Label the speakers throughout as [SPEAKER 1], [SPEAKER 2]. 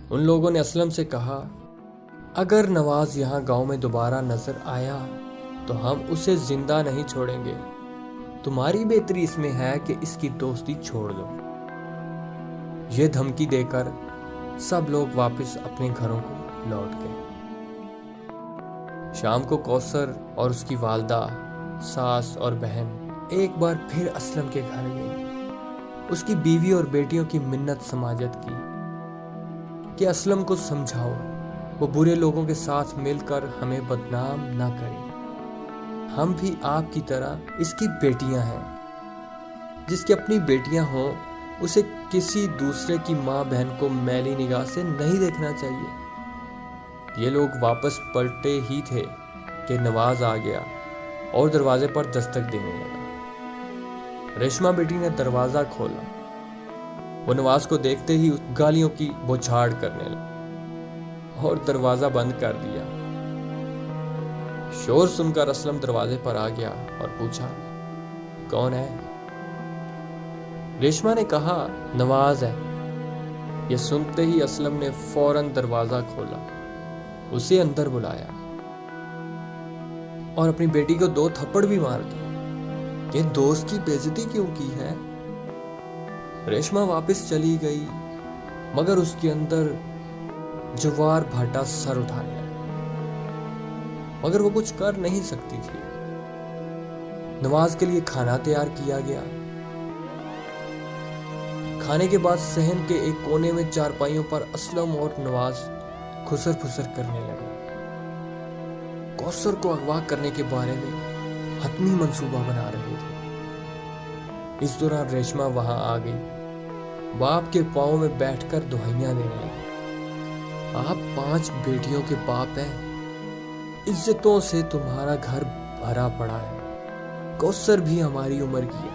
[SPEAKER 1] उन लोगों ने असलम से कहा, अगर नवाज यहाँ गांव में दोबारा नजर आया तो हम उसे जिंदा नहीं छोड़ेंगे। तुम्हारी बेहतरी इसमें है कि इसकी दोस्ती छोड़ दो। ये धमकी देकर सब लोग वापस अपने घरों को लौट गए। शाम को कौसर और उसकी वालदा, सास और बहन एक बार फिर असलम के घर गई। उसकी बीवी और बेटियों की मिन्नत समाजत की कि असलम को समझाओ, वो बुरे लोगों के साथ मिलकर हमें बदनाम ना करे। हम भी आपकी तरह इसकी बेटियां हैं। जिसकी अपनी बेटियां हों उसे किसी दूसरे की माँ बहन को मैली निगाह से नहीं देखना चाहिए। ये लोग वापस पलटे ही थे कि नवाज आ गया और दरवाजे पर दस्तक देने लगा। रेशमा बेटी ने दरवाजा खोला। वो नवाज को देखते ही गालियों की बौछार करने लगा और दरवाजा बंद कर दिया। शोर सुनकर असलम दरवाजे पर आ गया और पूछा, कौन है? रेशमा ने कहा, नवाज है। यह सुनते ही असलम ने फौरन दरवाजा खोला, उसे अंदर बुलाया और अपनी बेटी को 2 थप्पड़ भी मार दिए। ये दोस्त की बेइज्जती क्यों की है? रेशमा वापस चली गई, मगर उसके अंदर जवार भाटा सर उठाने लगा, मगर वो कुछ कर नहीं सकती थी। नवाज के लिए खाना तैयार किया गया। खाने के बाद सहन के एक कोने में चारपाइयों पर असलम और नवाज खुसर फुसर करने लगे। कौसर को अगवा करने के बारे में हतमी मंसूबा बना रहे थे। इस दौरान रेशमा वहां आ गई। बाप के पांव में बैठकर दुहाइयां देने लगी। आप 5 बेटियों के बाप हैं। इज्जतों से तुम्हारा घर भरा पड़ा है। कौसर भी हमारी उम्र की है।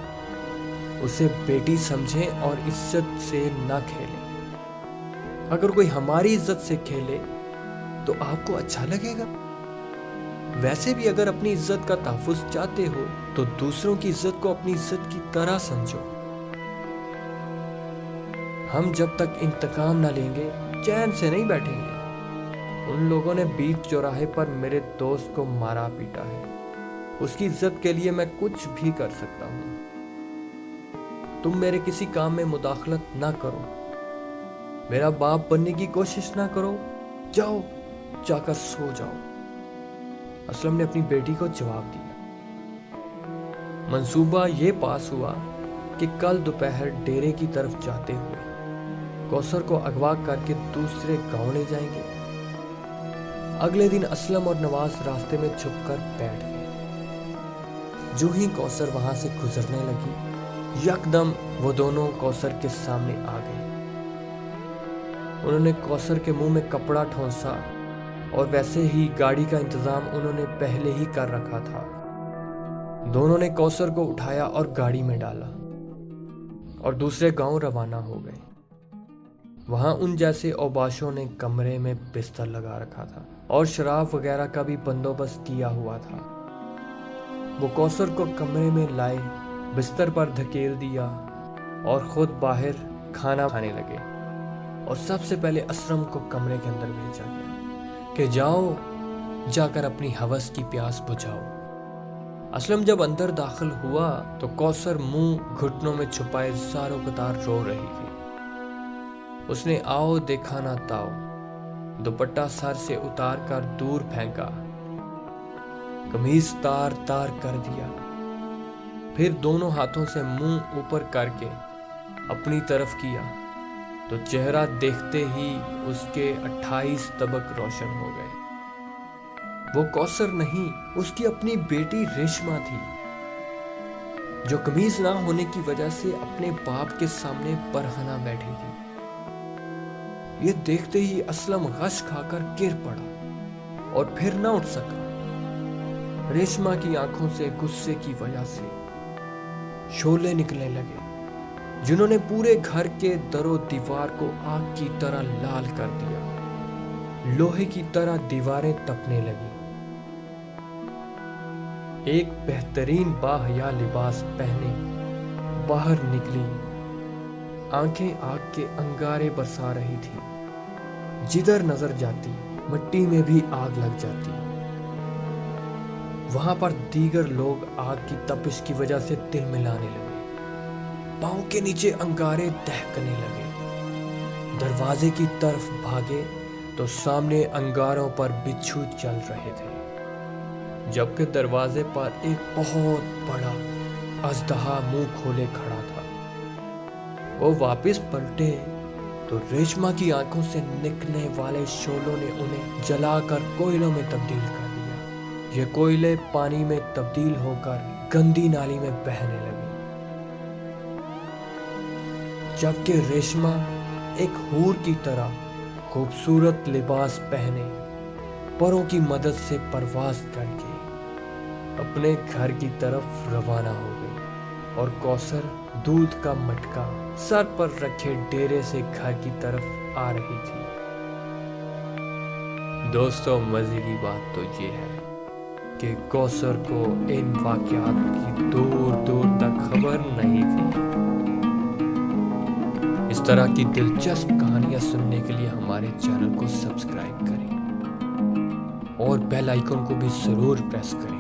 [SPEAKER 1] उसे बेटी समझें और इज्जत से ना खेलें। अगर कोई हमारी इज्जत से खेले तो आपको अच्छा लगेगा। वैसे भी अगर अपनी इज्जत का तहफ्फुज़ चाहते हो तो दूसरों की इज्जत को अपनी इज्जत की तरह समझो। हम जब तक इंतकाम ना लेंगे चैन से नहीं बैठेंगे। उन लोगों ने बीच चौराहे पर मेरे दोस्त को मारा पीटा है। उसकी इज्जत के लिए मैं कुछ भी कर सकता हूँ। तुम मेरे किसी काम में मुदाखलत ना करो। मेरा बाप बनने की कोशिश ना करो। जाओ, जाकर सो जाओ। असलम ने अपनी बेटी को जवाब दिया। मंसूबा ये पास हुआ कि कल दोपहर डेरे की तरफ जाते हुए कौसर को अगवा करके दूसरे गांव ले जाएंगे। अगले दिन असलम और नवाज रास्ते में छुपकर बैठ गए। जो ही कौसर वहां से गुजरने लगी, यकदम वो दोनों कौसर के सामने आ गए। उन्होंने कौसर के मुंह में कपड़ा ठोंसा और वैसे ही गाड़ी का इंतजाम उन्होंने पहले ही कर रखा था। दोनों ने कौसर को उठाया और गाड़ी में डाला और दूसरे गांव रवाना हो गए। वहां उन जैसे औबाशों ने कमरे में बिस्तर लगा रखा था और शराब वगैरह का भी बंदोबस्त किया हुआ था। वो कौसर को कमरे में लाए, बिस्तर पर धकेल दिया और खुद बाहर खाना खाने लगे। और सबसे पहले असलम को कमरे के अंदर भेजा गया कि जाओ, जाकर अपनी हवस की प्यास बुझाओ। असलम जब अंदर दाखिल हुआ तो कौसर मुंह घुटनों में छुपाए ज़ारो कतार रो रही थी। उसने आओ देखा ना ताओ दुपट्टा सर से उतार कर दूर फेंका, कमीज तार तार कर दिया, फिर दोनों हाथों से मुंह ऊपर करके अपनी तरफ किया तो चेहरा देखते ही उसके 28 तबक रोशन हो गए। वो कौसर नहीं, उसकी अपनी बेटी रेशमा थी, जो कमीज ना होने की वजह से अपने बाप के सामने बरहना बैठी थी। ये देखते ही असलम गश खाकर गिर पड़ा और फिर न उठ सका। रेशमा की आंखों से गुस्से की वजह से शोले निकलने लगे, जिन्होंने पूरे घर के दरो दीवार को आग की तरह लाल कर दिया। लोहे की तरह दीवारें तपने लगी। एक बेहतरीन बाहया लिबास पहने बाहर निकली, आंखें आग के अंगारे बरसा रही थी। जिधर नजर जाती मिट्टी में भी आग लग जाती। वहां पर दीगर लोग आग की तपिश की वजह से तिलमिलाने लगे। पांव के नीचे अंगारे दहकने लगे। दरवाजे की तरफ भागे तो सामने अंगारों पर बिच्छू चल रहे थे, जबकि दरवाजे पर एक बहुत बड़ा अजदहा मुंह खोले खड़ा था। वो वापस पलटे तो रेशमा की आंखों से निकलने वाले शोलों ने उन्हें जलाकर कोयलों में तब्दील कर दिया। ये कोयले पानी में तब्दील होकर गंदी नाली में बहने लगे, जबकि रेशमा एक हूर की तरह खूबसूरत लिबास पहने परों की मदद से परवाज करके अपने घर की तरफ रवाना हो गई और कौसर दूध का मटका सर पर रखे डेरे से घर की तरफ आ रही थी। दोस्तों, मजे की बात तो ये है कि कौसर को इन वाकयात की दूर दूर तक खबर नहीं थी। इस तरह की दिलचस्प कहानियां सुनने के लिए हमारे चैनल को सब्सक्राइब करें और बेल आइकन को भी जरूर प्रेस करें।